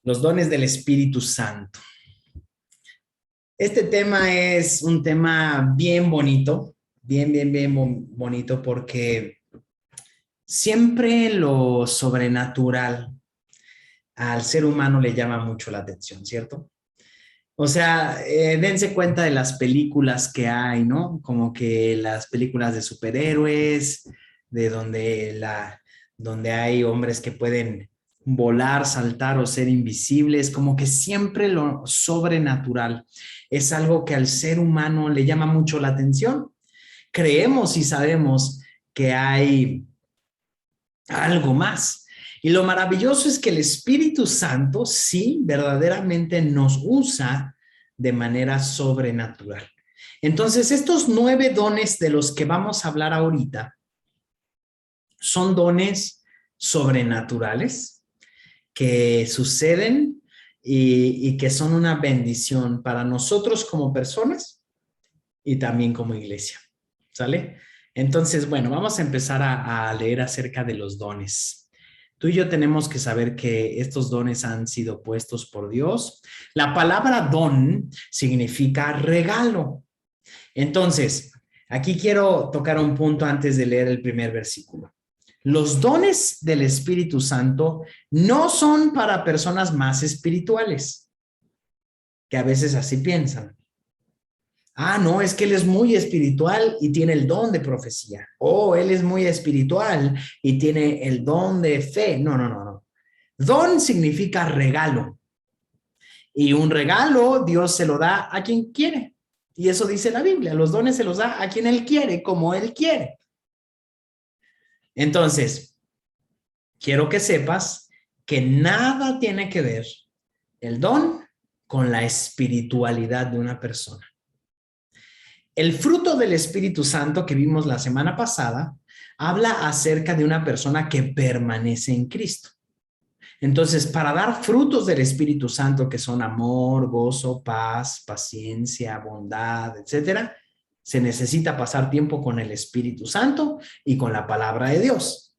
Los dones del Espíritu Santo. Este tema es un tema bien bonito, bien bonito, porque siempre lo sobrenatural al ser humano le llama mucho la atención, ¿cierto? O sea, dense cuenta de las películas que hay, ¿no? Como que las películas de superhéroes, de donde hay hombres que pueden volar, saltar o ser invisibles, como que siempre lo sobrenatural es algo que al ser humano le llama mucho la atención. Creemos y sabemos que hay algo más. Y lo maravilloso es que el Espíritu Santo sí verdaderamente nos usa de manera sobrenatural. Entonces, estos 9 dones de los que vamos a hablar ahorita son dones sobrenaturales que suceden y que son una bendición para nosotros como personas y también como iglesia. ¿Sale? Entonces, bueno, vamos a empezar a leer acerca de los dones. Tú y yo tenemos que saber que estos dones han sido puestos por Dios. La palabra don significa regalo. Entonces, aquí quiero tocar un punto antes de leer el primer versículo. Los dones del Espíritu Santo no son para personas más espirituales, que a veces así piensan. Ah, no, es que él es muy espiritual y tiene el don de profecía. O él es muy espiritual y tiene el don de fe. No. Don significa regalo. Y un regalo Dios se lo da a quien quiere. Y eso dice la Biblia. Los dones se los da a quien él quiere, como él quiere. Entonces, quiero que sepas que nada tiene que ver el don con la espiritualidad de una persona. El fruto del Espíritu Santo que vimos la semana pasada habla acerca de una persona que permanece en Cristo. Entonces, para dar frutos del Espíritu Santo, que son amor, gozo, paz, paciencia, bondad, etcétera, se necesita pasar tiempo con el Espíritu Santo y con la palabra de Dios.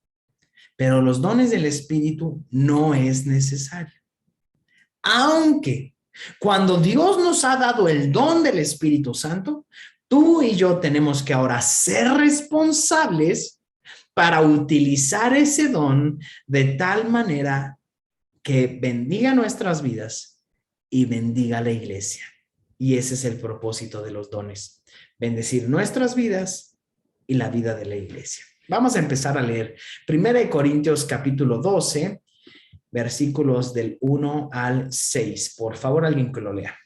Pero los dones del Espíritu no es necesario. Aunque cuando Dios nos ha dado el don del Espíritu Santo, tú y yo tenemos que ahora ser responsables para utilizar ese don de tal manera que bendiga nuestras vidas y bendiga la iglesia. Y ese es el propósito de los dones, bendecir nuestras vidas y la vida de la iglesia. Vamos a empezar a leer 1 Corintios capítulo 12, versículos del 1 al 6. Por favor, alguien que lo lea.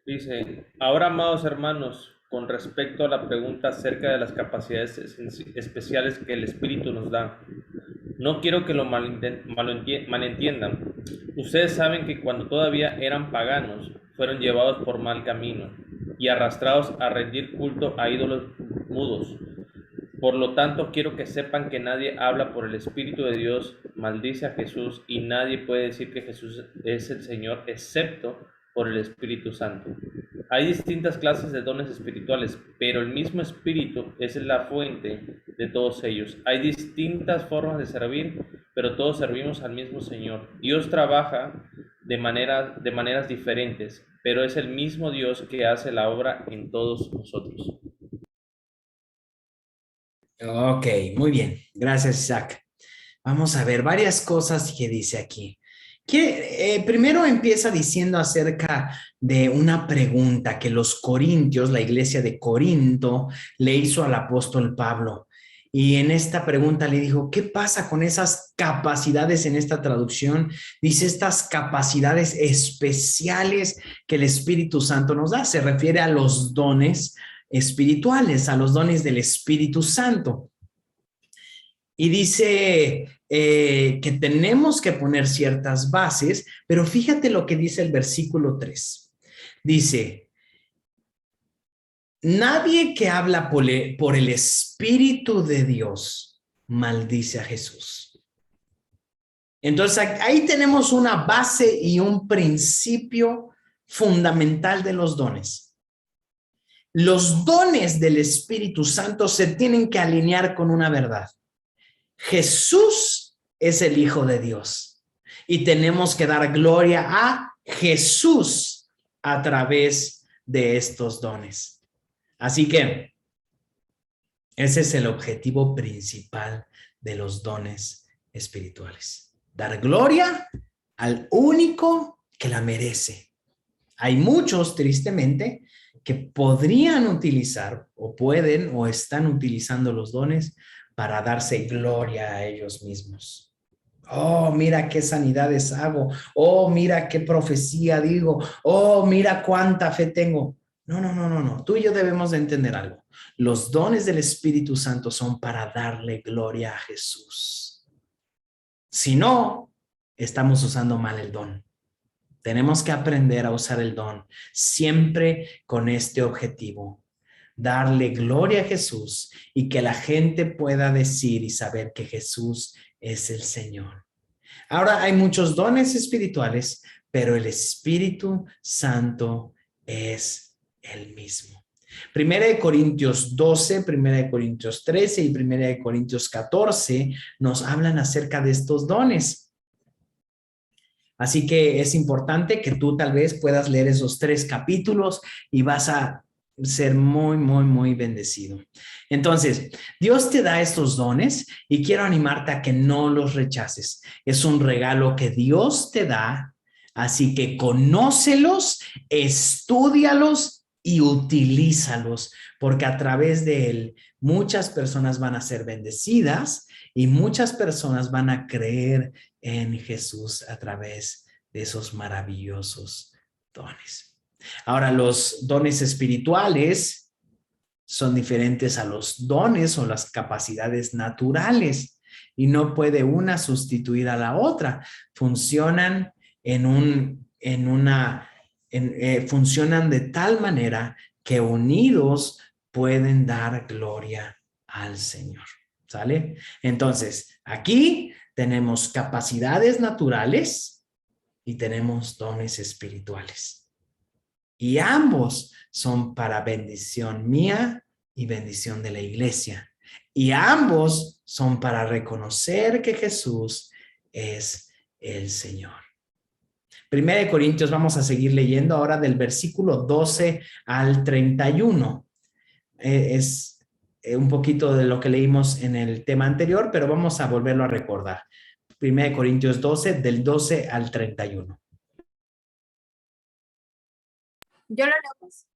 Dice, ahora, amados hermanos, con respecto a la pregunta acerca de las capacidades especiales que el Espíritu nos da, no quiero que lo malentiendan. Ustedes saben que cuando todavía eran paganos, fueron llevados por mal camino y arrastrados a rendir culto a ídolos mudos. Por lo tanto, quiero que sepan que nadie habla por el Espíritu de Dios, maldice a Jesús, y nadie puede decir que Jesús es el Señor, excepto por el Espíritu Santo. Hay distintas clases de dones espirituales, pero el mismo Espíritu es la fuente de todos ellos. Hay distintas formas de servir, pero todos servimos al mismo Señor. Dios trabaja de maneras diferentes, pero es el mismo Dios que hace la obra en todos nosotros. Ok, muy bien. Gracias, Isaac. Vamos a ver varias cosas que dice aquí. Primero empieza diciendo acerca de una pregunta que los corintios, la iglesia de Corinto, le hizo al apóstol Pablo. Y en esta pregunta le dijo, ¿qué pasa con esas capacidades en esta traducción? Dice, estas capacidades especiales que el Espíritu Santo nos da. Se refiere a los dones espirituales, a los dones del Espíritu Santo. Y dice que tenemos que poner ciertas bases, pero fíjate lo que dice el versículo 3. Dice, nadie que habla por el Espíritu de Dios maldice a Jesús. Entonces ahí tenemos una base y un principio fundamental de los dones. Los dones del Espíritu Santo se tienen que alinear con una verdad. Jesús es el Hijo de Dios y tenemos que dar gloria a Jesús a través de estos dones. Así que ese es el objetivo principal de los dones espirituales. Dar gloria al único que la merece. Hay muchos, tristemente, que podrían utilizar o pueden o están utilizando los dones para darse gloria a ellos mismos. Oh, mira qué sanidades hago. Oh, mira qué profecía digo. Oh, mira cuánta fe tengo. No, no, no, no, no. Tú y yo debemos de entender algo. Los dones del Espíritu Santo son para darle gloria a Jesús. Si no, estamos usando mal el don. Tenemos que aprender a usar el don siempre con este objetivo, darle gloria a Jesús y que la gente pueda decir y saber que Jesús es el Señor. Ahora hay muchos dones espirituales, pero el Espíritu Santo es el mismo. Primera de Corintios 12, Primera de Corintios 13 y Primera de Corintios 14 nos hablan acerca de estos dones. Así que es importante que tú tal vez puedas leer esos 3 capítulos y vas a ser muy, muy, muy bendecido. Entonces, Dios te da estos dones y quiero animarte a que no los rechaces. Es un regalo que Dios te da, así que conócelos, estúdialos y utilízalos, porque a través de él muchas personas van a ser bendecidas y muchas personas van a creer en Jesús a través de esos maravillosos dones. Ahora, los dones espirituales son diferentes a los dones o las capacidades naturales y no puede una sustituir a la otra. Funcionan funcionan de tal manera que unidos pueden dar gloria al Señor. ¿Sale? Entonces, aquí tenemos capacidades naturales y tenemos dones espirituales. Y ambos son para bendición mía y bendición de la iglesia. Y ambos son para reconocer que Jesús es el Señor. Primera de Corintios, vamos a seguir leyendo ahora del versículo 12 al 31. Es un poquito de lo que leímos en el tema anterior, pero vamos a volverlo a recordar. Primera de Corintios 12, del 12 al 31. Yo lo leo pues.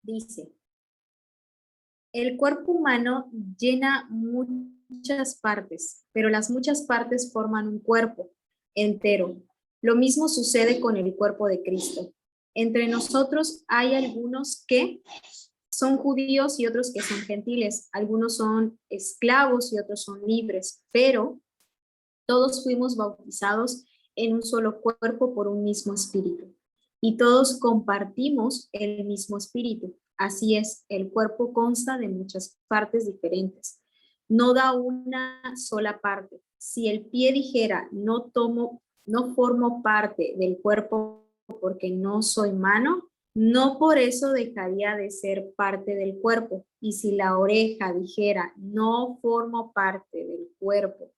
Dice, el cuerpo humano llena muchas partes, pero las muchas partes forman un cuerpo entero. Lo mismo sucede con el cuerpo de Cristo. Entre nosotros hay algunos que son judíos y otros que son gentiles. Algunos son esclavos y otros son libres, pero todos fuimos bautizados en un solo cuerpo por un mismo espíritu. Y todos compartimos el mismo espíritu. Así es, el cuerpo consta de muchas partes diferentes. No da una sola parte. Si el pie dijera, no formo parte del cuerpo porque no soy mano, no por eso dejaría de ser parte del cuerpo. Y si la oreja dijera, no formo parte del cuerpo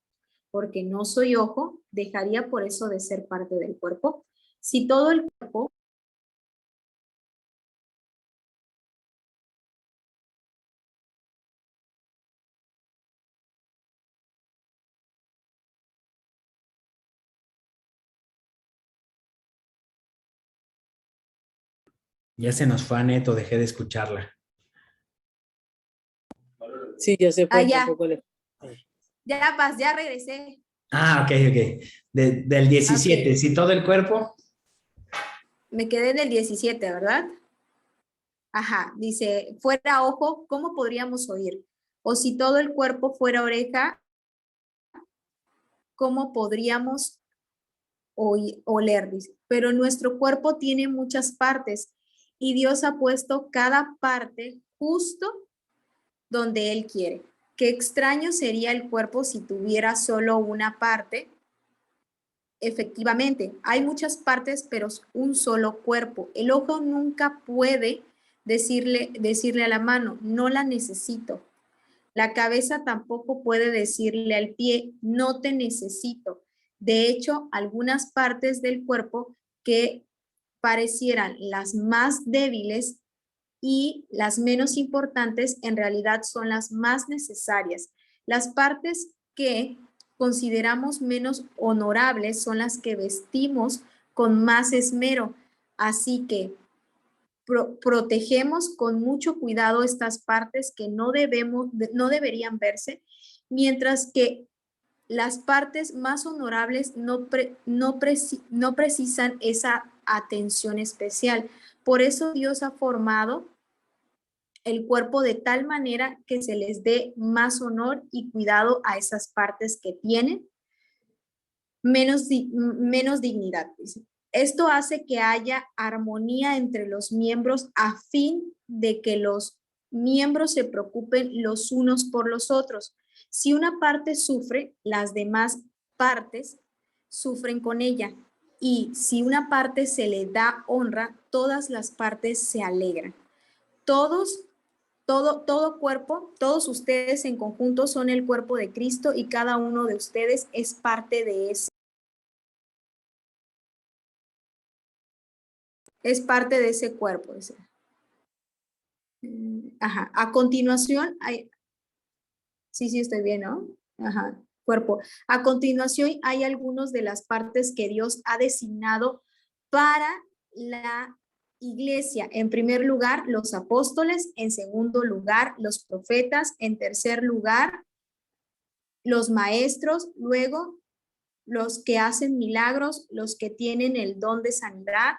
porque no soy ojo, dejaría por eso de ser parte del cuerpo. Si todo el cuerpo Ya se nos fue Neto, dejé de escucharla. Sí, ya se fue. ya. Tampoco le... Ya regresé. Ah, ok. Del 17, Okay. si todo el cuerpo. Me quedé en el 17, ¿verdad? Ajá, dice, fuera ojo, ¿cómo podríamos oír? O si todo el cuerpo fuera oreja, ¿cómo podríamos oler? Dice, pero nuestro cuerpo tiene muchas partes y Dios ha puesto cada parte justo donde Él quiere. Qué extraño sería el cuerpo si tuviera solo una parte. Efectivamente, hay muchas partes, pero un solo cuerpo. El ojo nunca puede decirle a la mano, no la necesito. La cabeza tampoco puede decirle al pie, no te necesito. De hecho, algunas partes del cuerpo que parecieran las más débiles y las menos importantes, en realidad son las más necesarias. Las partes que consideramos menos honorables son las que vestimos con más esmero. Así que protegemos con mucho cuidado estas partes que no deberían verse, mientras que las partes más honorables no precisan esa atención especial. Por eso Dios ha formado el cuerpo de tal manera que se les dé más honor y cuidado a esas partes que tienen menos dignidad. Esto hace que haya armonía entre los miembros a fin de que los miembros se preocupen los unos por los otros. Si una parte sufre, las demás partes sufren con ella. Y si una parte se le da honra, todas las partes se alegran. Todo cuerpo, todos ustedes en conjunto son el cuerpo de Cristo y cada uno de ustedes es parte de ese. Es parte de ese cuerpo. Ajá. A continuación, sí, estoy bien, ¿no? Ajá, cuerpo. A continuación, hay algunas de las partes que Dios ha designado para la iglesia. En primer lugar, los apóstoles. En segundo lugar, los profetas. En tercer lugar, los maestros. Luego, los que hacen milagros, los que tienen el don de sanidad,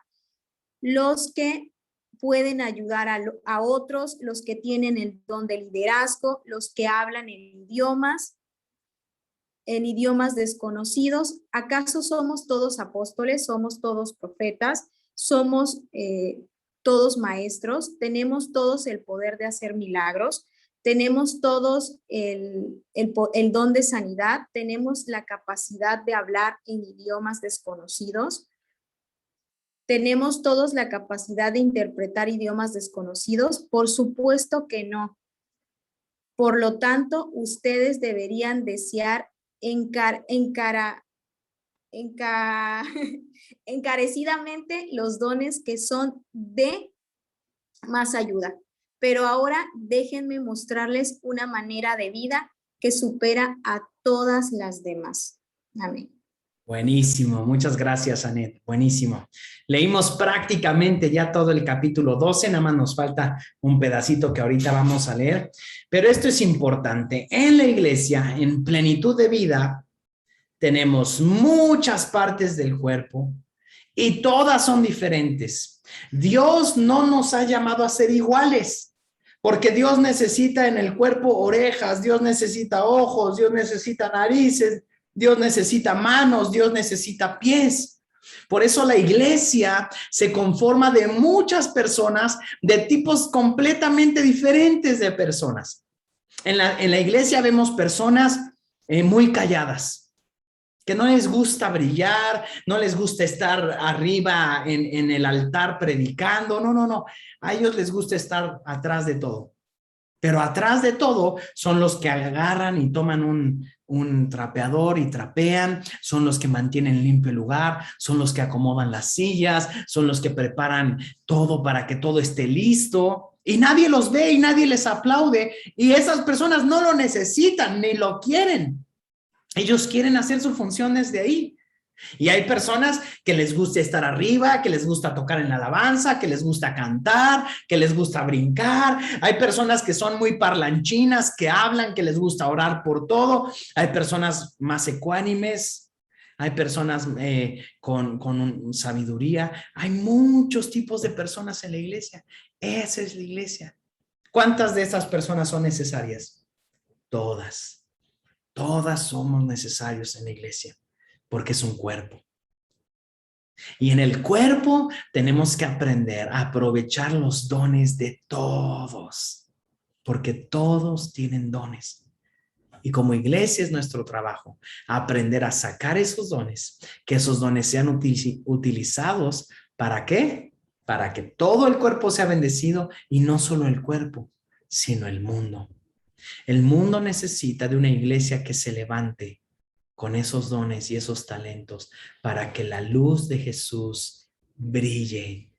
los que pueden ayudar a otros, los que tienen el don de liderazgo, los que hablan en idiomas desconocidos. ¿Acaso somos todos apóstoles? ¿Somos todos profetas? ¿Somos todos maestros? ¿Tenemos todos el poder de hacer milagros? ¿Tenemos todos el don de sanidad? ¿Tenemos la capacidad de hablar en idiomas desconocidos? ¿Tenemos todos la capacidad de interpretar idiomas desconocidos? Por supuesto que no. Por lo tanto, ustedes deberían desear encarecidamente los dones que son de más ayuda. Pero ahora déjenme mostrarles una manera de vida que supera a todas las demás. Amén. Buenísimo, muchas gracias, Anet, buenísimo. Leímos prácticamente ya todo el capítulo 12, nada más nos falta un pedacito que ahorita vamos a leer, pero esto es importante. En la iglesia, en plenitud de vida, tenemos muchas partes del cuerpo y todas son diferentes. Dios no nos ha llamado a ser iguales, porque Dios necesita en el cuerpo orejas, Dios necesita ojos, Dios necesita narices, Dios necesita manos, Dios necesita pies. Por eso la iglesia se conforma de muchas personas, de tipos completamente diferentes de personas. En la iglesia vemos personas muy calladas, que no les gusta brillar, no les gusta estar arriba en el altar predicando. No. A ellos les gusta estar atrás de todo. Pero atrás de todo son los que agarran y toman un trapeador y trapean, son los que mantienen limpio el lugar, son los que acomodan las sillas, son los que preparan todo para que todo esté listo. Y nadie los ve y nadie les aplaude. Y esas personas no lo necesitan ni lo quieren. Ellos quieren hacer su función desde ahí. Y hay personas que les gusta estar arriba, que les gusta tocar en la alabanza, que les gusta cantar, que les gusta brincar. Hay personas que son muy parlanchinas, que hablan, que les gusta orar por todo. Hay personas más ecuánimes. Hay personas con sabiduría. Hay muchos tipos de personas en la iglesia. Esa es la iglesia. ¿Cuántas de esas personas son necesarias? Todas. Todas somos necesarios en la iglesia. Porque es un cuerpo. Y en el cuerpo tenemos que aprender a aprovechar los dones de todos, porque todos tienen dones. Y como iglesia es nuestro trabajo aprender a sacar esos dones, que esos dones sean utilizados. ¿Para qué? Para que todo el cuerpo sea bendecido, y no solo el cuerpo, sino el mundo. El mundo necesita de una iglesia que se levante con esos dones y esos talentos para que la luz de Jesús brille.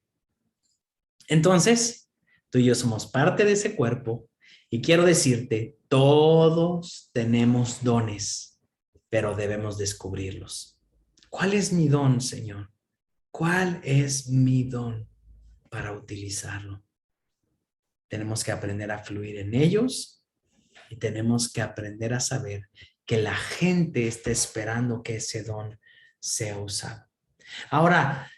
Entonces, tú y yo somos parte de ese cuerpo y quiero decirte, todos tenemos dones, pero debemos descubrirlos. ¿Cuál es mi don, Señor? ¿Cuál es mi don para utilizarlo? Tenemos que aprender a fluir en ellos y tenemos que aprender a saber que la gente está esperando que ese don sea usado. Ahora,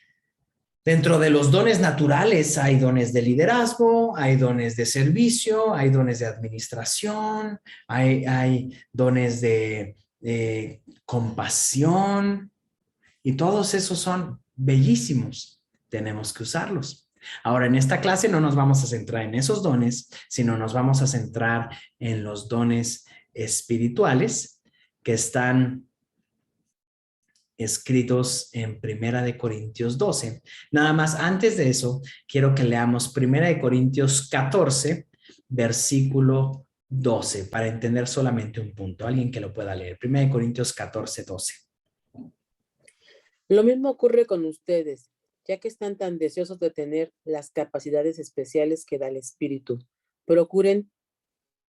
dentro de los dones naturales hay dones de liderazgo, hay dones de servicio, hay dones de administración, hay dones de compasión y todos esos son bellísimos. Tenemos que usarlos. Ahora, en esta clase no nos vamos a centrar en esos dones, sino nos vamos a centrar en los dones espirituales que están escritos en 1 Corintios 12. Nada más, antes de eso, quiero que leamos 1 Corintios 14, versículo 12, para entender solamente un punto. Alguien que lo pueda leer. 1 Corintios 14, 12. Lo mismo ocurre con ustedes, ya que están tan deseosos de tener las capacidades especiales que da el Espíritu. Procuren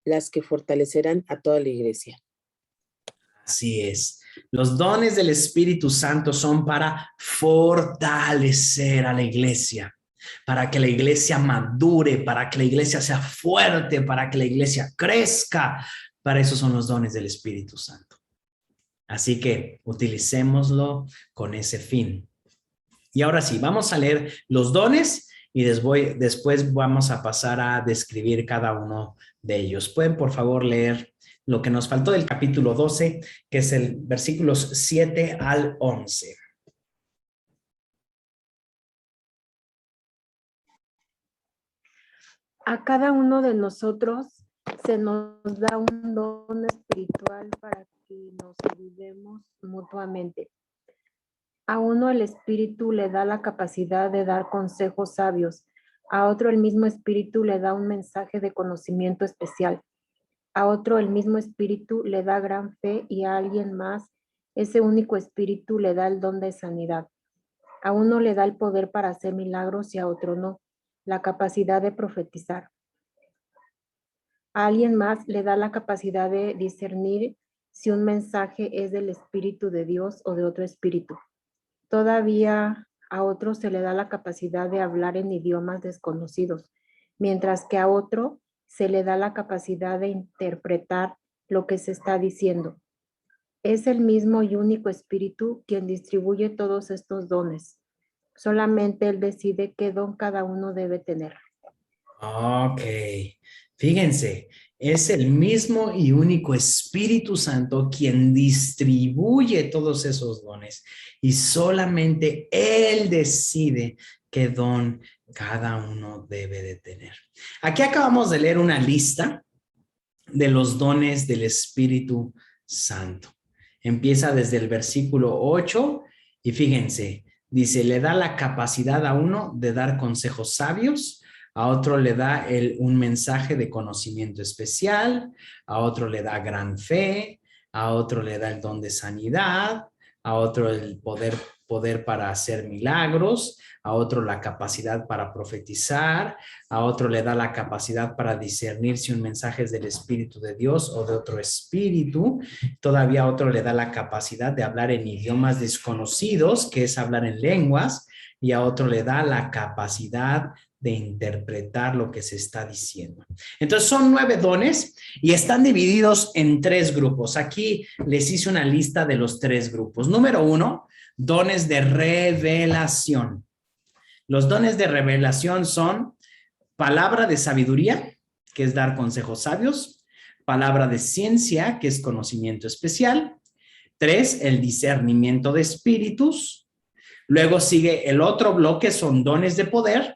las que fortalecerán a toda la iglesia. Así es. Los dones del Espíritu Santo son para fortalecer a la iglesia, para que la iglesia madure, para que la iglesia sea fuerte, para que la iglesia crezca. Para eso son los dones del Espíritu Santo. Así que utilicémoslo con ese fin. Y ahora sí, vamos a leer los dones y después vamos a pasar a describir cada uno de ellos. ¿Pueden, por favor, leer lo que nos faltó del capítulo 12, que es el versículos 7 al 11? A cada uno de nosotros se nos da un don espiritual para que nos ayudemos mutuamente. A uno el Espíritu le da la capacidad de dar consejos sabios, a otro el mismo Espíritu le da un mensaje de conocimiento especial, a otro el mismo Espíritu le da gran fe y a alguien más ese único Espíritu le da el don de sanidad. A uno le da el poder para hacer milagros y a otro no, la capacidad de profetizar. A alguien más le da la capacidad de discernir si un mensaje es del Espíritu de Dios o de otro espíritu. Todavía a otro se le da la capacidad de hablar en idiomas desconocidos, mientras que a otro se le da la capacidad de interpretar lo que se está diciendo. Es el mismo y único Espíritu quien distribuye todos estos dones. Solamente Él decide qué don cada uno debe tener. Ok, fíjense, es el mismo y único Espíritu Santo quien distribuye todos esos dones y solamente Él decide qué don cada uno debe de tener. Aquí acabamos de leer una lista de los dones del Espíritu Santo. Empieza desde el versículo 8 y fíjense, dice, le da la capacidad a uno de dar consejos sabios, a otro le da un mensaje de conocimiento especial, a otro le da gran fe, a otro le da el don de sanidad, a otro el poder para hacer milagros, a otro la capacidad para profetizar, a otro le da la capacidad para discernir si un mensaje es del Espíritu de Dios o de otro espíritu, todavía a otro le da la capacidad de hablar en idiomas desconocidos, que es hablar en lenguas, y a otro le da la capacidad de interpretar lo que se está diciendo. Entonces son 9 dones y están divididos en 3 grupos. Aquí les hice una lista de los 3 grupos. Número 1, dones de revelación. Los dones de revelación son palabra de sabiduría, que es dar consejos sabios, palabra de ciencia, que es conocimiento especial. 3, el discernimiento de espíritus. Luego sigue el otro bloque, son dones de poder,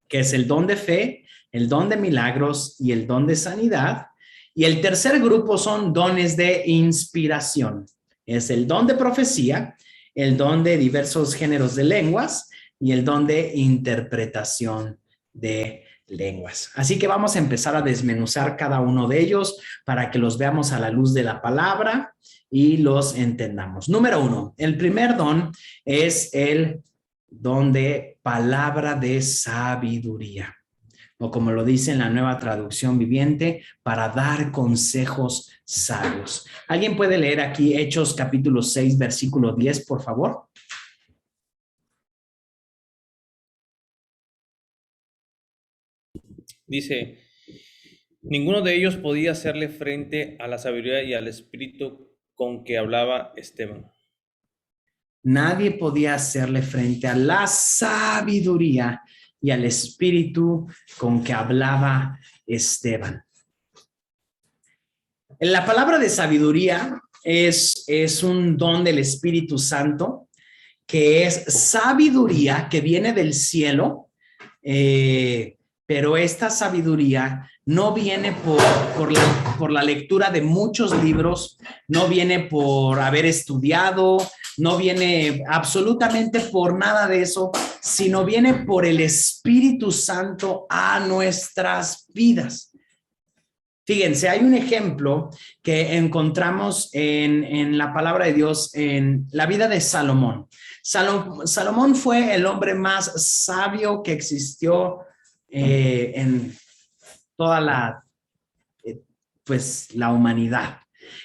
que es el don de fe, el don de milagros y el don de sanidad. Y el tercer grupo son dones de inspiración. Es el don de profecía, el don de diversos géneros de lenguas y el don de interpretación de lenguas. Así que vamos a empezar a desmenuzar cada uno de ellos para que los veamos a la luz de la palabra y los entendamos. Número 1, el primer don es el don de palabra de sabiduría, o como lo dice en la Nueva Traducción Viviente, para dar consejos sabios. ¿Alguien puede leer aquí Hechos capítulo 6, versículo 10, por favor? Dice, ninguno de ellos podía hacerle frente a la sabiduría y al espíritu con que hablaba Esteban. Nadie podía hacerle frente a la sabiduría y al espíritu con que hablaba Esteban. La palabra de sabiduría es un don del Espíritu Santo, que es sabiduría que viene del cielo, pero esta sabiduría no viene por la lectura de muchos libros, no viene por haber estudiado, no viene absolutamente por nada de eso, sino viene por el Espíritu Santo a nuestras vidas. Fíjense, hay un ejemplo que encontramos en la palabra de Dios en la vida de Salomón. Salomón fue el hombre más sabio que existió en toda la humanidad.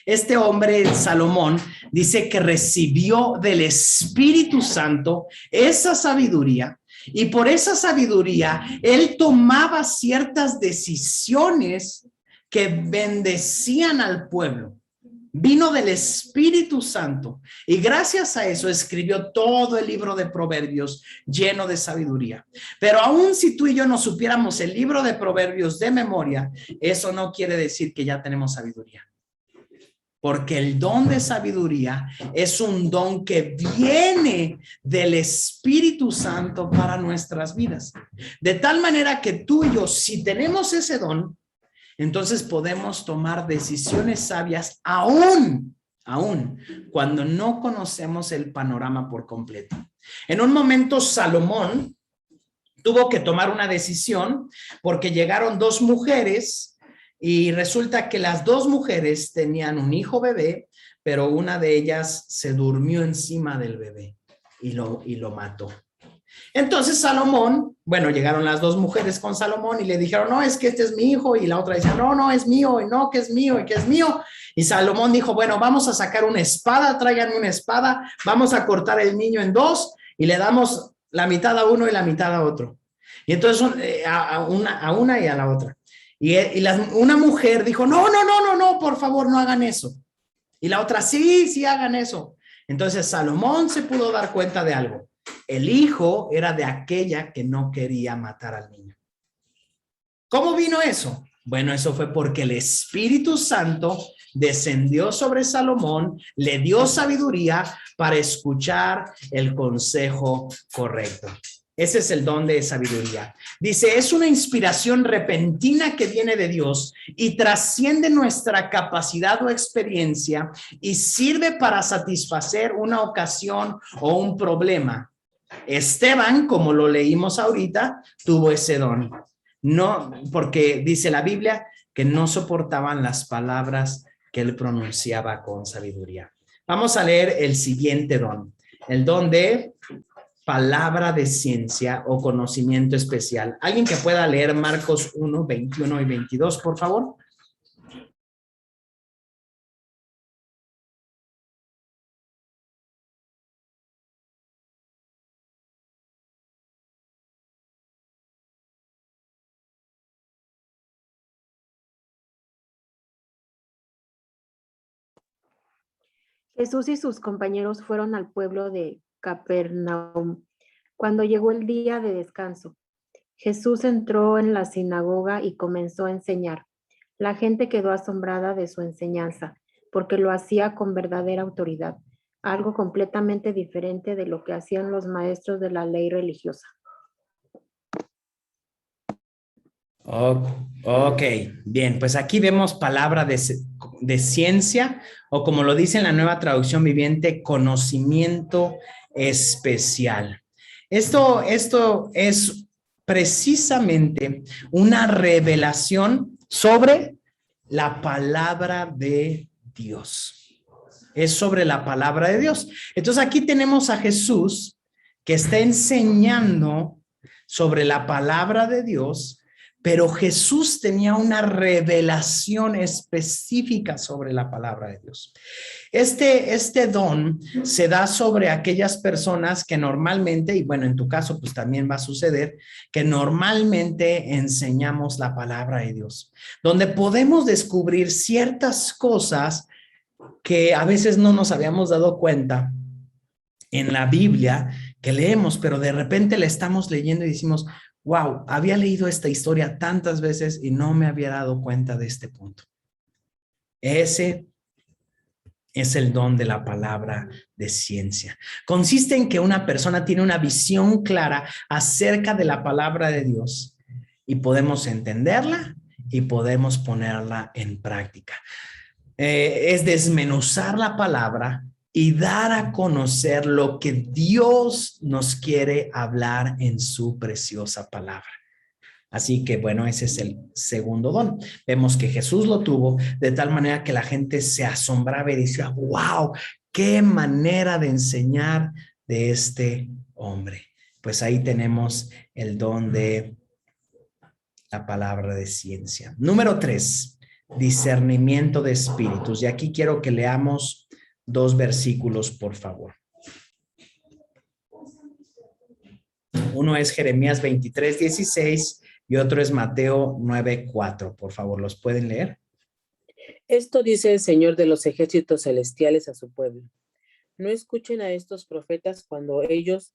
Este hombre, Salomón, dice que recibió del Espíritu Santo esa sabiduría, y por esa sabiduría él tomaba ciertas decisiones que bendecían al pueblo. Vino del Espíritu Santo y gracias a eso escribió todo el libro de Proverbios lleno de sabiduría. Pero aún si tú y yo no supiéramos el libro de Proverbios de memoria, eso no quiere decir que ya tenemos sabiduría. Porque el don de sabiduría es un don que viene del Espíritu Santo para nuestras vidas. De tal manera que tú y yo, si tenemos ese don, entonces podemos tomar decisiones sabias aún cuando no conocemos el panorama por completo. En un momento Salomón tuvo que tomar una decisión porque llegaron dos mujeres y resulta que las dos mujeres tenían un hijo bebé, pero una de ellas se durmió encima del bebé y lo mató. Entonces Salomón, llegaron las dos mujeres con Salomón y le dijeron, no, es que este es mi hijo, y la otra decía, no, es mío, y no, que es mío, y que es mío. Y Salomón dijo, bueno, vamos a sacar una espada, tráiganme una espada, vamos a cortar el niño en dos y le damos la mitad a uno y la mitad a otro. Y entonces a una y a la otra. Y una mujer dijo, no, por favor, no hagan eso. Y la otra, sí, hagan eso. Entonces Salomón se pudo dar cuenta de algo. El hijo era de aquella que no quería matar al niño. ¿Cómo vino eso? Bueno, eso fue porque el Espíritu Santo descendió sobre Salomón, le dio sabiduría para escuchar el consejo correcto. Ese es el don de sabiduría. Dice, es una inspiración repentina que viene de Dios y trasciende nuestra capacidad o experiencia y sirve para satisfacer una ocasión o un problema. Esteban, como lo leímos ahorita, tuvo ese don. No, porque dice la Biblia que no soportaban las palabras que él pronunciaba con sabiduría. Vamos a leer el siguiente don, el don de palabra de ciencia o conocimiento especial. ¿Alguien que pueda leer Marcos 1, 21 y 22, por favor? Jesús y sus compañeros fueron al pueblo de Capernaum. Cuando llegó el día de descanso, Jesús entró en la sinagoga y comenzó a enseñar. La gente quedó asombrada de su enseñanza, porque lo hacía con verdadera autoridad, algo completamente diferente de lo que hacían los maestros de la ley religiosa. Ok, bien, pues aquí vemos palabra de ciencia, o como lo dice en la Nueva Traducción Viviente, conocimiento especial. Esto es precisamente una revelación sobre la palabra de Dios. Es sobre la palabra de Dios. Entonces aquí tenemos a Jesús que está enseñando sobre la palabra de Dios, pero Jesús tenía una revelación específica sobre la palabra de Dios. Este don se da sobre aquellas personas que normalmente, y bueno, en tu caso pues también va a suceder, que normalmente enseñamos la palabra de Dios, donde podemos descubrir ciertas cosas que a veces no nos habíamos dado cuenta en la Biblia que leemos, pero de repente la estamos leyendo y decimos, wow, había leído esta historia tantas veces y no me había dado cuenta de este punto. Ese es el don de la palabra de ciencia. Consiste en que una persona tiene una visión clara acerca de la palabra de Dios y podemos entenderla y podemos ponerla en práctica. Es desmenuzar la palabra y dar a conocer lo que Dios nos quiere hablar en su preciosa palabra. Así que bueno, ese es el segundo don. Vemos que Jesús lo tuvo de tal manera que la gente se asombraba y decía, wow, qué manera de enseñar de este hombre. Pues ahí tenemos el don de la palabra de ciencia. Número 3, discernimiento de espíritus. Y aquí quiero que leamos 2 versículos, por favor. Uno es Jeremías 23:16 y otro es Mateo 9:4. Por favor, ¿los pueden leer? Esto dice el Señor de los ejércitos celestiales a su pueblo. No escuchen a estos profetas cuando ellos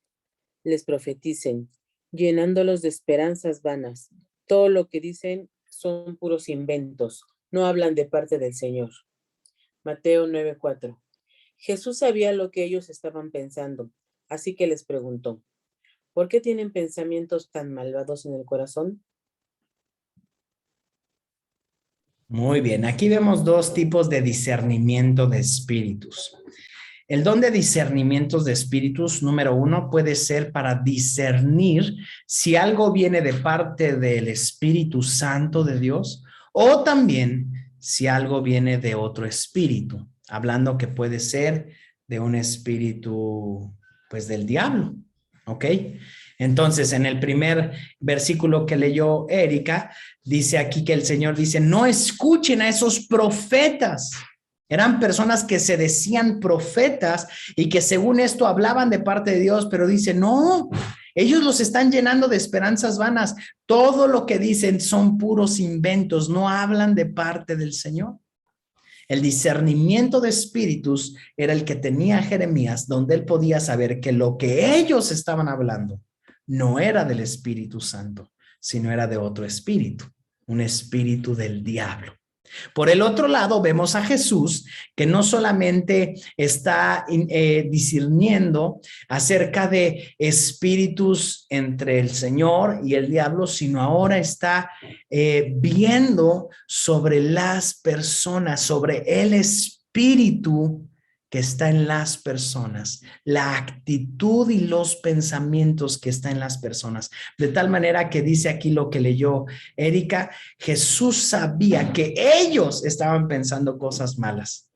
les profeticen, llenándolos de esperanzas vanas. Todo lo que dicen son puros inventos, no hablan de parte del Señor. Mateo 9:4. Jesús sabía lo que ellos estaban pensando, así que les preguntó, ¿por qué tienen pensamientos tan malvados en el corazón? Muy bien, aquí vemos 2 tipos de discernimiento de espíritus. El don de discernimientos de espíritus, número 1, puede ser para discernir si algo viene de parte del Espíritu Santo de Dios o también si algo viene de otro espíritu, hablando que puede ser de un espíritu, pues del diablo, ¿ok? Entonces, en el primer versículo que leyó Erika, dice aquí que el Señor dice, no escuchen a esos profetas. Eran personas que se decían profetas y que según esto hablaban de parte de Dios, pero dice, no, ellos los están llenando de esperanzas vanas. Todo lo que dicen son puros inventos, no hablan de parte del Señor. El discernimiento de espíritus era el que tenía Jeremías, donde él podía saber que lo que ellos estaban hablando no era del Espíritu Santo, sino era de otro espíritu, un espíritu del diablo. Por el otro lado, vemos a Jesús que no solamente está discerniendo acerca de espíritus entre el Señor y el diablo, sino ahora está viendo sobre las personas, sobre el espíritu que está en las personas, la actitud y los pensamientos que está en las personas. De tal manera que dice aquí lo que leyó Erika, Jesús sabía que ellos estaban pensando cosas malas.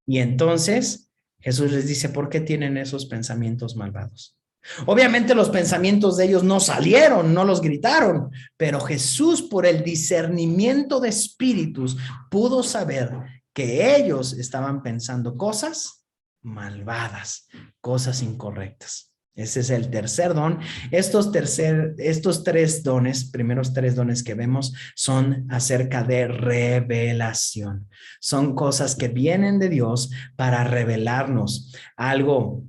Y entonces Jesús les dice, ¿por qué tienen esos pensamientos malvados? Obviamente los pensamientos de ellos no salieron, no los gritaron, pero Jesús por el discernimiento de espíritus pudo saber que ellos estaban pensando cosas malvadas, cosas incorrectas. Ese es el tercer don. Estos 3 dones, primeros 3 dones que vemos, son acerca de revelación. Son cosas que vienen de Dios para revelarnos algo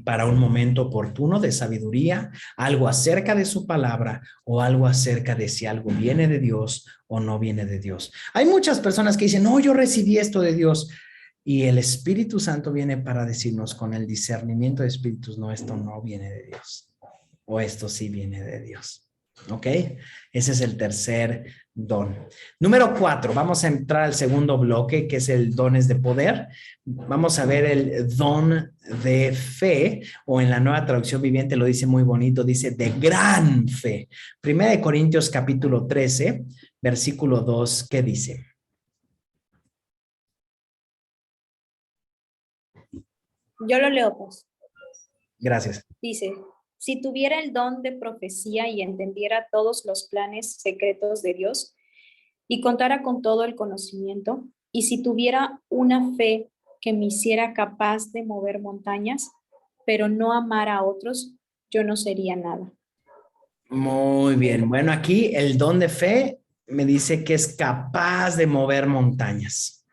para un momento oportuno de sabiduría, algo acerca de su palabra o algo acerca de si algo viene de Dios o no viene de Dios. Hay muchas personas que dicen, no, yo recibí esto de Dios. Y el Espíritu Santo viene para decirnos con el discernimiento de espíritus, no, esto no viene de Dios. O esto sí viene de Dios. ¿Ok? Ese es el tercer don. Número 4, vamos a entrar al segundo bloque, que es el dones de poder. Vamos a ver el don de fe, o en la Nueva Traducción Viviente lo dice muy bonito, dice de gran fe. Primera de Corintios capítulo 13, versículo 2, ¿qué dice? Yo lo leo, pues. Gracias. Dice, si tuviera el don de profecía y entendiera todos los planes secretos de Dios y contara con todo el conocimiento, y si tuviera una fe que me hiciera capaz de mover montañas, pero no amara a otros, yo no sería nada. Muy bien. Bueno, aquí el don de fe me dice que es capaz de mover montañas.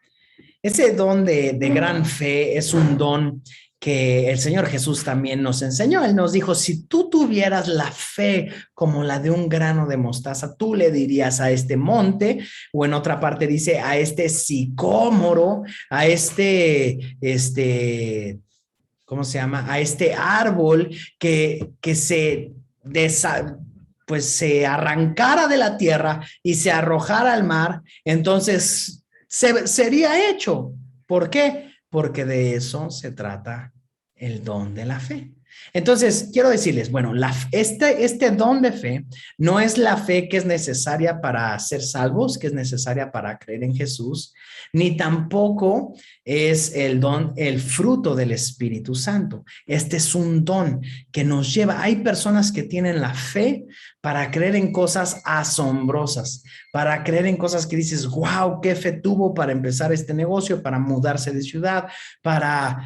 Ese don de gran fe es un don que el Señor Jesús también nos enseñó. Él nos dijo, si tú tuvieras la fe como la de un grano de mostaza, tú le dirías a este monte, o en otra parte dice a este sicómoro, a ¿cómo se llama? A este árbol que pues se arrancara de la tierra y se arrojara al mar, entonces sería hecho. ¿Por qué? Porque de eso se trata el don de la fe. Entonces, quiero decirles, bueno, este don de fe no es la fe que es necesaria para ser salvos, que es necesaria para creer en Jesús, ni tampoco es el fruto del Espíritu Santo. Este es un don que nos lleva. Hay personas que tienen la fe para creer en cosas asombrosas, para creer en cosas que dices, wow, qué fe tuvo para empezar este negocio, para mudarse de ciudad, para,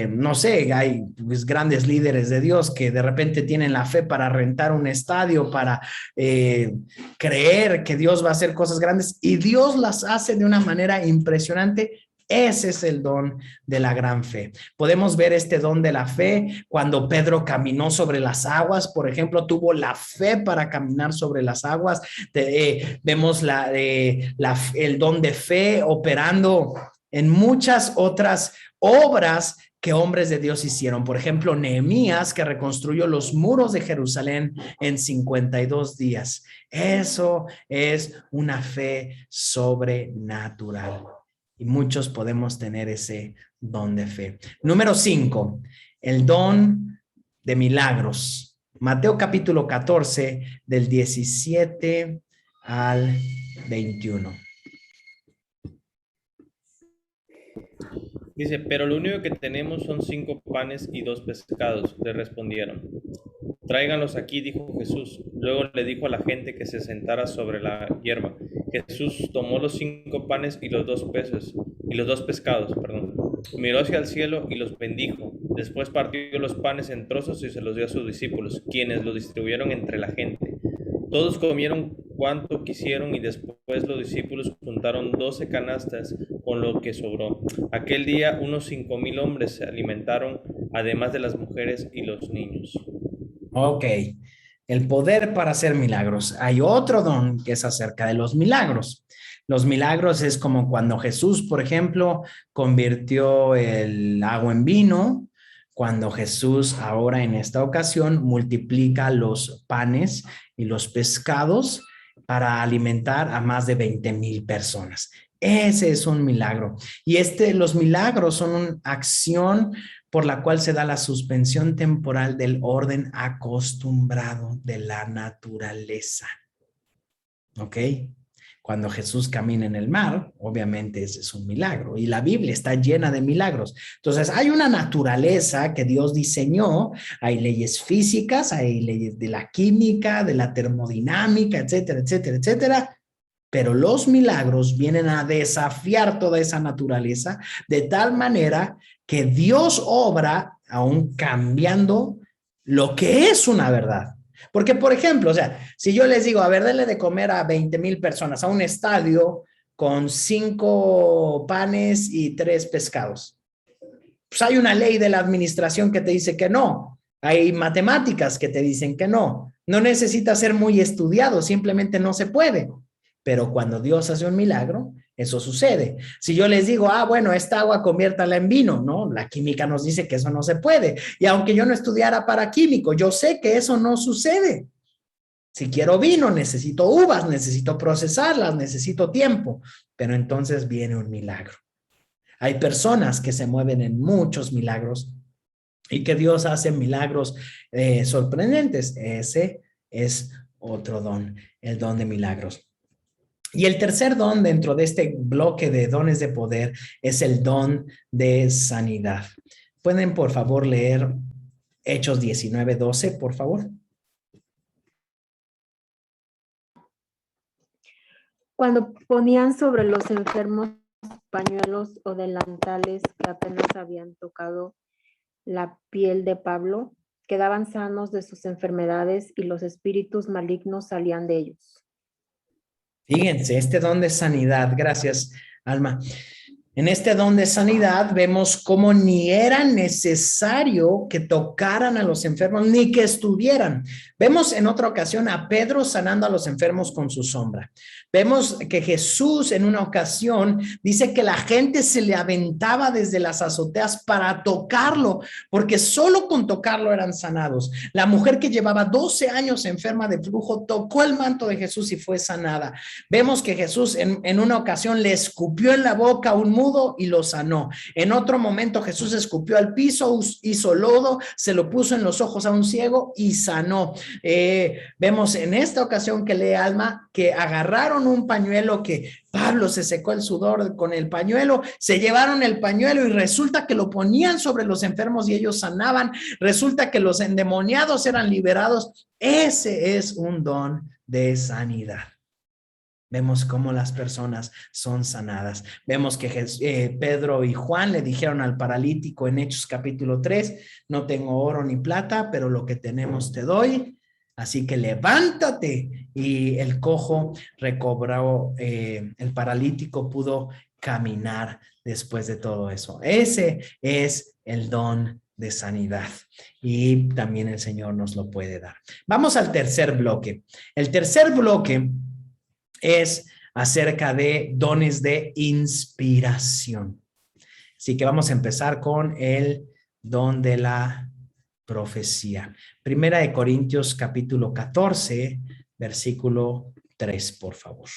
no sé, hay pues, grandes líderes de Dios que de repente tienen la fe para rentar un estadio, para creer que Dios va a hacer cosas grandes, y Dios las hace de una manera impresionante. Ese es el don de la gran fe. Podemos ver este don de la fe cuando Pedro caminó sobre las aguas, por ejemplo, tuvo la fe para caminar sobre las aguas. Vemos el don de fe operando en muchas otras obras que hombres de Dios hicieron. Por ejemplo, Nehemías, que reconstruyó los muros de Jerusalén en 52 días. Eso es una fe sobrenatural. Y muchos podemos tener ese don de fe. Número 5, el don de milagros. Mateo capítulo 14, del 17 al 21. Dice, pero lo único que tenemos son 5 panes y 2 pescados, le respondieron. Tráiganlos aquí, dijo Jesús. Luego le dijo a la gente que se sentara sobre la hierba. Jesús tomó los 5 panes y los 2 pescados, miró hacia el cielo y los bendijo. Después partió los panes en trozos y se los dio a sus discípulos, quienes los distribuyeron entre la gente. Todos comieron cuanto quisieron y después los discípulos juntaron 12 canastas con lo que sobró. Aquel día unos 5,000 hombres se alimentaron, además de las mujeres y los niños. Ok, el poder para hacer milagros. Hay otro don que es acerca de los milagros. Los milagros es como cuando Jesús, por ejemplo, convirtió el agua en vino, cuando Jesús ahora en esta ocasión multiplica los panes y los pescados para alimentar a más de 20,000 personas. Ese es un milagro. Y los milagros son una acción por la cual se da la suspensión temporal del orden acostumbrado de la naturaleza. ¿Ok? Cuando Jesús camina en el mar, obviamente ese es un milagro. Y la Biblia está llena de milagros. Entonces, hay una naturaleza que Dios diseñó. Hay leyes físicas, hay leyes de la química, de la termodinámica, etcétera, etcétera, etcétera. Pero los milagros vienen a desafiar toda esa naturaleza de tal manera que Dios obra aún cambiando lo que es una verdad. Porque, por ejemplo, o sea, si yo les digo, a ver, denle de comer a 20,000 personas a un estadio con 5 panes y 3 pescados. Pues hay una ley de la administración que te dice que no. Hay matemáticas que te dicen que no. No necesita ser muy estudiado, simplemente no se puede. Pero cuando Dios hace un milagro, eso sucede. Si yo les digo, bueno, esta agua conviértala en vino, ¿no? La química nos dice que eso no se puede. Y aunque yo no estudiara para químico, yo sé que eso no sucede. Si quiero vino, necesito uvas, necesito procesarlas, necesito tiempo, pero entonces viene un milagro. Hay personas que se mueven en muchos milagros y que Dios hace milagros sorprendentes. Ese es otro don, el don de milagros. Y el tercer don dentro de este bloque de dones de poder es el don de sanidad. ¿Pueden, por favor, leer Hechos 19:12, por favor? Cuando ponían sobre los enfermos pañuelos o delantales que apenas habían tocado la piel de Pablo, quedaban sanos de sus enfermedades y los espíritus malignos salían de ellos. Fíjense, este don de sanidad, gracias, Alma. En este don de sanidad vemos cómo ni era necesario que tocaran a los enfermos ni que estuvieran. Vemos en otra ocasión a Pedro sanando a los enfermos con su sombra. Vemos que Jesús en una ocasión dice que la gente se le aventaba desde las azoteas para tocarlo, porque solo con tocarlo eran sanados. La mujer que llevaba 12 años enferma de flujo tocó el manto de Jesús y fue sanada. Vemos que Jesús en una ocasión le escupió en la boca a un mudo y lo sanó. En otro momento Jesús escupió al piso, hizo lodo, se lo puso en los ojos a un ciego y sanó. Vemos en esta ocasión que lee Alma que agarraron un pañuelo que Pablo se secó el sudor con el pañuelo, se llevaron el pañuelo y resulta que lo ponían sobre los enfermos y ellos sanaban. Resulta que los endemoniados eran liberados. Ese es un don de sanidad. Vemos cómo las personas son sanadas. Vemos que Pedro y Juan le dijeron al paralítico en Hechos capítulo 3, no tengo oro ni plata, pero lo que tenemos te doy. Así que levántate. Y el cojo recobró, el paralítico pudo caminar después de todo eso. Ese es el don de sanidad y también el Señor nos lo puede dar. Vamos al tercer bloque. El tercer bloque es acerca de dones de inspiración. Así que vamos a empezar con el don de la profecía. Primera de Corintios capítulo 14, versículo 3, por favor.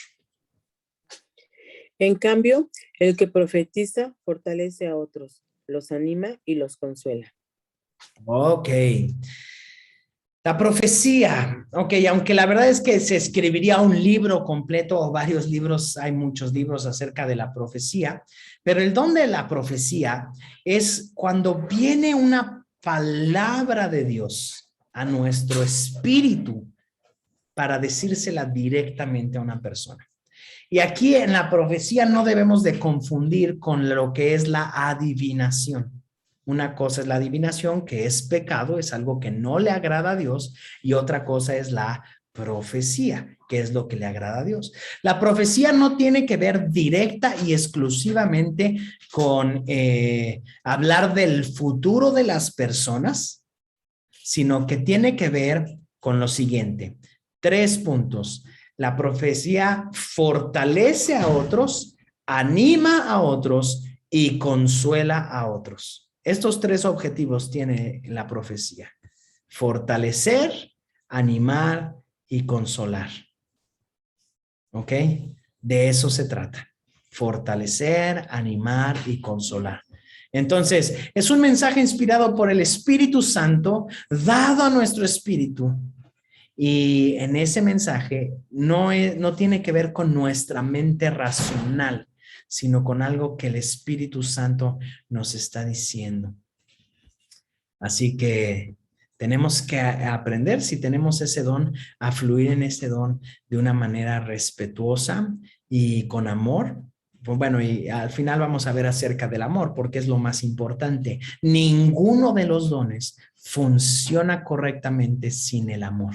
En cambio, el que profetiza fortalece a otros, los anima y los consuela. Ok. La profecía, ok, aunque la verdad es que se escribiría un libro completo o varios libros, hay muchos libros acerca de la profecía, pero el don de la profecía es cuando viene una palabra de Dios a nuestro espíritu para decírsela directamente a una persona. Y aquí en la profecía no debemos de confundir con lo que es la adivinación. Una cosa es la adivinación, que es pecado, es algo que no le agrada a Dios, y otra cosa es la profecía, que es lo que le agrada a Dios. La profecía no tiene que ver directa y exclusivamente con hablar del futuro de las personas, sino que tiene que ver con lo siguiente. 3 puntos. La profecía fortalece a otros, anima a otros y consuela a otros. Estos 3 objetivos tiene la profecía: fortalecer, animar y consolar. ¿Ok? De eso se trata. Fortalecer, animar y consolar. Entonces, es un mensaje inspirado por el Espíritu Santo, dado a nuestro espíritu. Y en ese mensaje no tiene que ver con nuestra mente racional, sino con algo que el Espíritu Santo nos está diciendo. Así que tenemos que aprender, si tenemos ese don, a fluir en ese don de una manera respetuosa y con amor. Bueno, y al final vamos a ver acerca del amor, porque es lo más importante. Ninguno de los dones funciona correctamente sin el amor.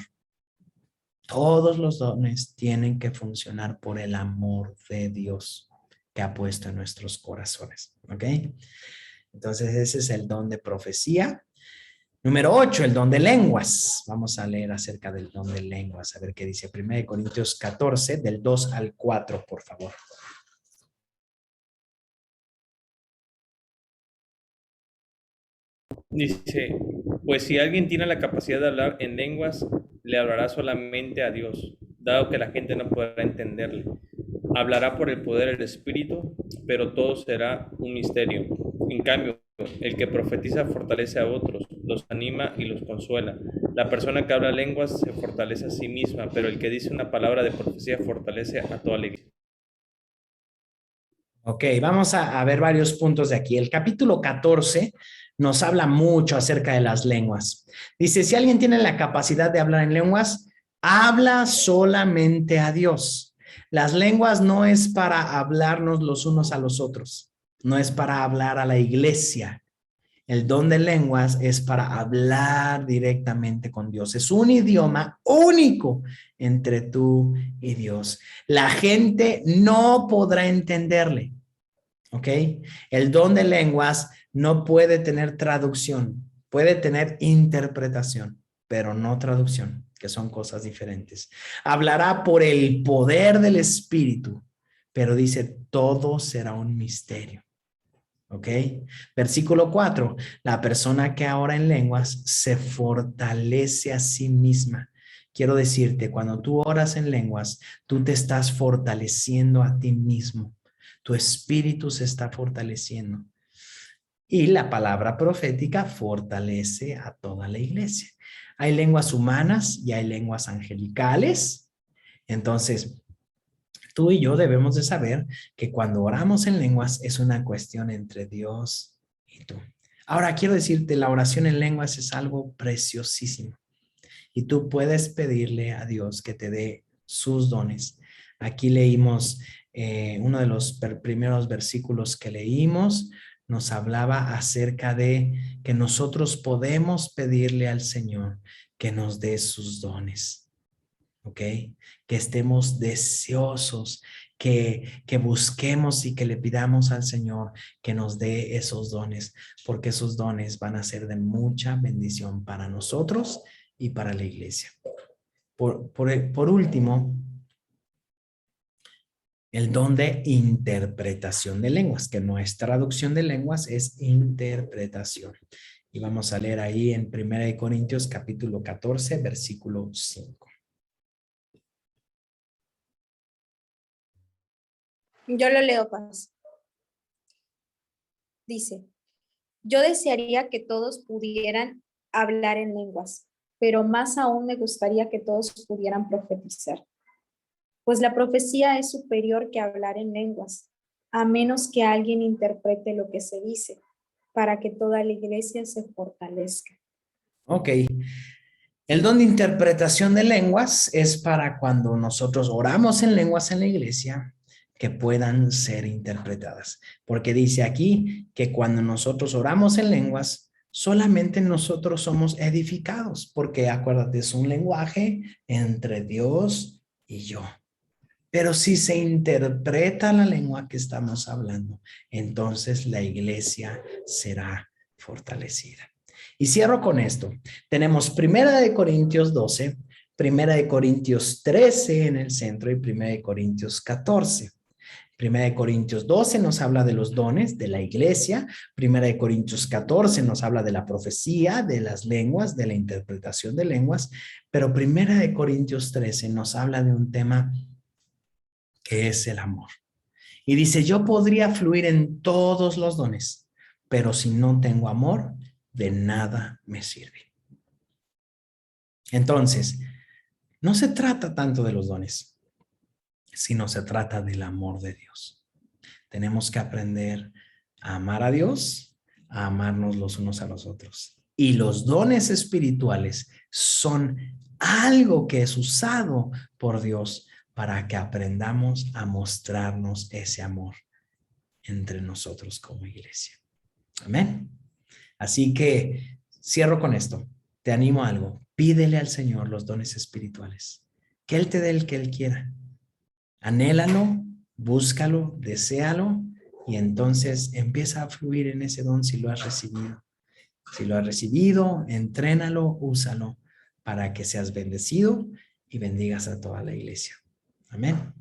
Todos los dones tienen que funcionar por el amor de Dios que ha puesto en nuestros corazones. ¿Ok? Entonces ese es el don de profecía. Número 8, el don de lenguas. Vamos a leer acerca del don de lenguas. A ver qué dice 1 Corintios 14, del 2 al 4, por favor. Dice, pues si alguien tiene la capacidad de hablar en lenguas, le hablará solamente a Dios, dado que la gente no podrá entenderle. Hablará por el poder del Espíritu, pero todo será un misterio. En cambio, el que profetiza fortalece a otros, los anima y los consuela. La persona que habla lenguas se fortalece a sí misma, pero el que dice una palabra de profecía fortalece a toda la iglesia. Ok, vamos a ver varios puntos de aquí. El capítulo 14 nos habla mucho acerca de las lenguas. Dice, si alguien tiene la capacidad de hablar en lenguas, habla solamente a Dios. Las lenguas no es para hablarnos los unos a los otros, no es para hablar a la iglesia. El don de lenguas es para hablar directamente con Dios. Es un idioma único entre tú y Dios. La gente no podrá entenderle. ¿Ok? El don de lenguas no puede tener traducción, puede tener interpretación, pero no traducción, que son cosas diferentes. Hablará por el poder del Espíritu, pero dice, todo será un misterio. ¿Ok? Versículo 4, la persona que ora en lenguas se fortalece a sí misma. Quiero decirte, cuando tú oras en lenguas, tú te estás fortaleciendo a ti mismo. Tu espíritu se está fortaleciendo. Y la palabra profética fortalece a toda la iglesia. Hay lenguas humanas y hay lenguas angelicales. Entonces, tú y yo debemos de saber que cuando oramos en lenguas es una cuestión entre Dios y tú. Ahora, quiero decirte, la oración en lenguas es algo preciosísimo. Y tú puedes pedirle a Dios que te dé sus dones. Aquí leímos uno de los primeros versículos que leímos, nos hablaba acerca de que nosotros podemos pedirle al Señor que nos dé sus dones. ¿Ok? Que estemos deseosos, que busquemos y que le pidamos al Señor que nos dé esos dones, porque esos dones van a ser de mucha bendición para nosotros y para la iglesia. Por último, el don de interpretación de lenguas, que no es traducción de lenguas, es interpretación. Y vamos a leer ahí en 1 Corintios capítulo 14, versículo 5. Yo lo leo, Paz. Dice, yo desearía que todos pudieran hablar en lenguas, pero más aún me gustaría que todos pudieran profetizar. Pues la profecía es superior que hablar en lenguas, a menos que alguien interprete lo que se dice, para que toda la iglesia se fortalezca. Ok. El don de interpretación de lenguas es para cuando nosotros oramos en lenguas en la iglesia que puedan ser interpretadas. Porque dice aquí que cuando nosotros oramos en lenguas, solamente nosotros somos edificados. Porque acuérdate, es un lenguaje entre Dios y yo. Pero si se interpreta la lengua que estamos hablando, entonces la iglesia será fortalecida. Y cierro con esto. Tenemos 1 Corintios 12, 1 Corintios 13 en el centro y 1 Corintios 14. 1 Corintios 12 nos habla de los dones de la iglesia. 1 Corintios 14 nos habla de la profecía, de las lenguas, de la interpretación de lenguas. Pero 1 Corintios 13 nos habla de un tema que es el amor. Y dice, yo podría fluir en todos los dones, pero si no tengo amor, de nada me sirve. Entonces, no se trata tanto de los dones, sino se trata del amor de Dios. Tenemos que aprender a amar a Dios, a amarnos los unos a los otros. Y los dones espirituales son algo que es usado por Dios para que aprendamos a mostrarnos ese amor entre nosotros como iglesia. Amén. Así que cierro con esto. Te animo a algo. Pídele al Señor los dones espirituales. Que Él te dé el que Él quiera. Anhélalo, búscalo, deséalo y entonces empieza a fluir en ese don si lo has recibido. Si lo has recibido, entrénalo, úsalo para que seas bendecido y bendigas a toda la iglesia. Amén.